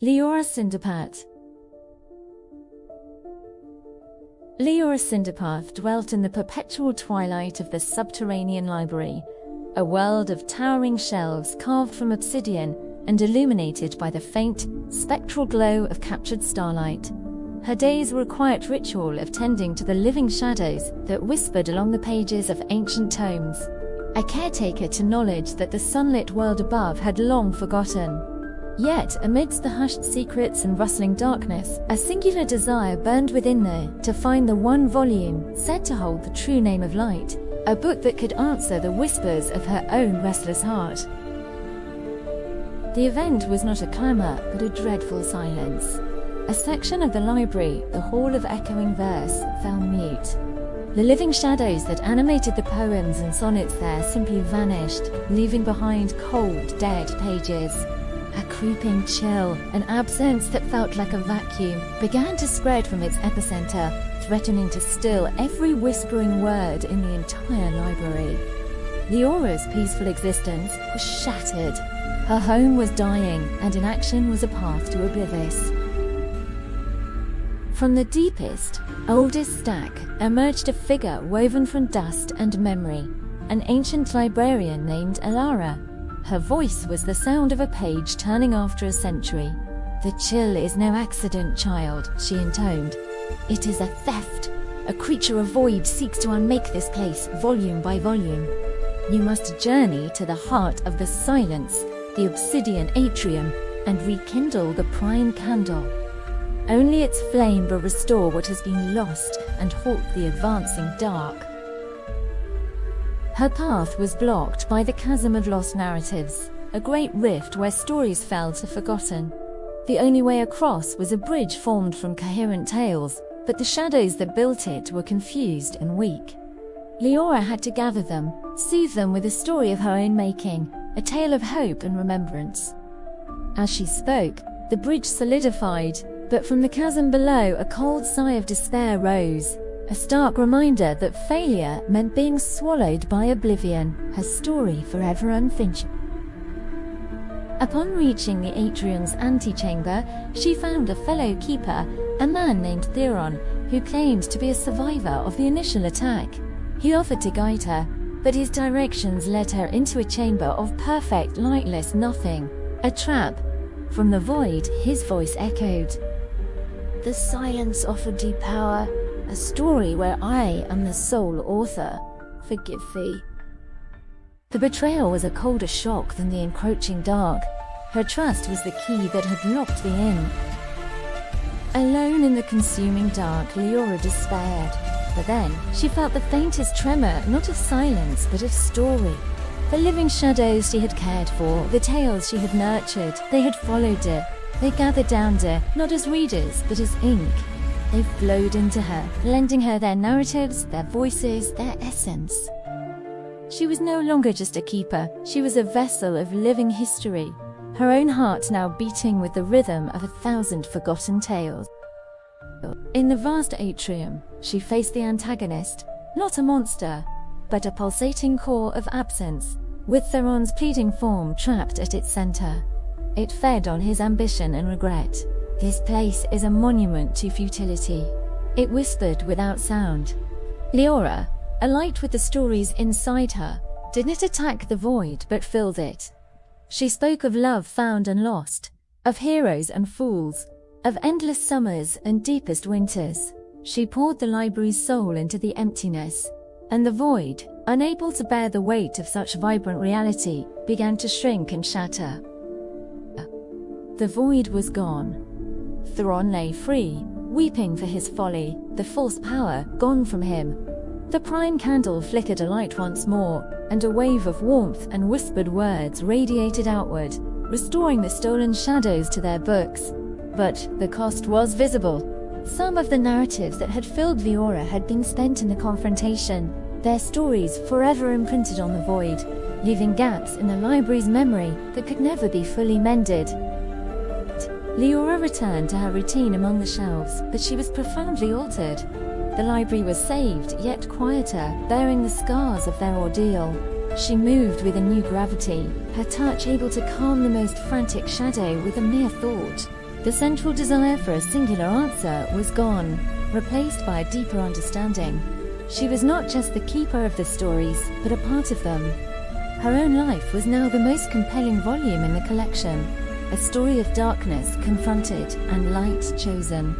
Liora Cinderpath. Liora Cinderpath dwelt in the perpetual twilight of the subterranean library, a world of towering shelves carved from obsidian and illuminated by the faint, spectral glow of captured starlight. Her days were a quiet ritual of tending to the living shadows that whispered along the pages of ancient tomes, a caretaker to knowledge that the sunlit world above had long forgotten. Yet, amidst the hushed secrets and rustling darkness, a singular desire burned within her to find the one volume said to hold the true name of light, a book that could answer the whispers of her own restless heart. The event was not a clamor, but a dreadful silence. A section of the library, the Hall of Echoing Verse, fell mute. The living shadows that animated the poems and sonnets there simply vanished, leaving behind cold, dead pages. A creeping chill, an absence that felt like a vacuum, began to spread from its epicenter, threatening to still every whispering word in the entire library. Liora's peaceful existence was shattered. Her home was dying, and inaction was a path to oblivious. From the deepest, oldest stack emerged a figure woven from dust and memory, an ancient librarian named Liora. Her voice was the sound of a page turning after a century. "The chill is no accident, child," she intoned. "It is a theft. A creature of void seeks to unmake this place, volume by volume. You must journey to the heart of the silence, the obsidian atrium, and rekindle the prime candle. Only its flame will restore what has been lost and halt the advancing dark." Her path was blocked by the chasm of lost narratives, a great rift where stories fell to forgotten. The only way across was a bridge formed from coherent tales, but the shadows that built it were confused and weak. Liora had to gather them, soothe them with a story of her own making, a tale of hope and remembrance. As she spoke, the bridge solidified, but from the chasm below a cold sigh of despair rose. A stark reminder that failure meant being swallowed by oblivion, her story forever unfinished. Upon reaching the atrium's antechamber, she found a fellow keeper, a man named Theron, who claimed to be a survivor of the initial attack. He offered to guide her, but his directions led her into a chamber of perfect, lightless nothing, a trap. From the void, his voice echoed. "The silence offered thee power. A story where I am the sole author. Forgive thee." The betrayal was a colder shock than the encroaching dark. Her trust was the key that had locked the inn. Alone in the consuming dark, Liora despaired. But then, she felt the faintest tremor, not of silence, but of story. The living shadows she had cared for, the tales she had nurtured, they had followed her. They gathered round her, not as readers, but as ink. They flowed into her, lending her their narratives, their voices, their essence. She was no longer just a keeper, she was a vessel of living history, her own heart now beating with the rhythm of 1,000 forgotten tales. In the vast atrium, she faced the antagonist, not a monster, but a pulsating core of absence, with Theron's pleading form trapped at its center. It fed on his ambition and regret. "This place is a monument to futility," it whispered without sound. Liora, alight with the stories inside her, didn't attack the void but filled it. She spoke of love found and lost, of heroes and fools, of endless summers and deepest winters. She poured the library's soul into the emptiness, and the void, unable to bear the weight of such vibrant reality, began to shrink and shatter. The void was gone. Theron lay free, weeping for his folly, the false power gone from him. The prime candle flickered alight once more, and a wave of warmth and whispered words radiated outward, restoring the stolen shadows to their books. But the cost was visible. Some of the narratives that had filled Liora had been spent in the confrontation, their stories forever imprinted on the void, leaving gaps in the library's memory that could never be fully mended. Liora returned to her routine among the shelves, but she was profoundly altered. The library was saved, yet quieter, bearing the scars of their ordeal. She moved with a new gravity, her touch able to calm the most frantic shadow with a mere thought. The central desire for a singular answer was gone, replaced by a deeper understanding. She was not just the keeper of the stories, but a part of them. Her own life was now the most compelling volume in the collection, a story of darkness confronted and light chosen.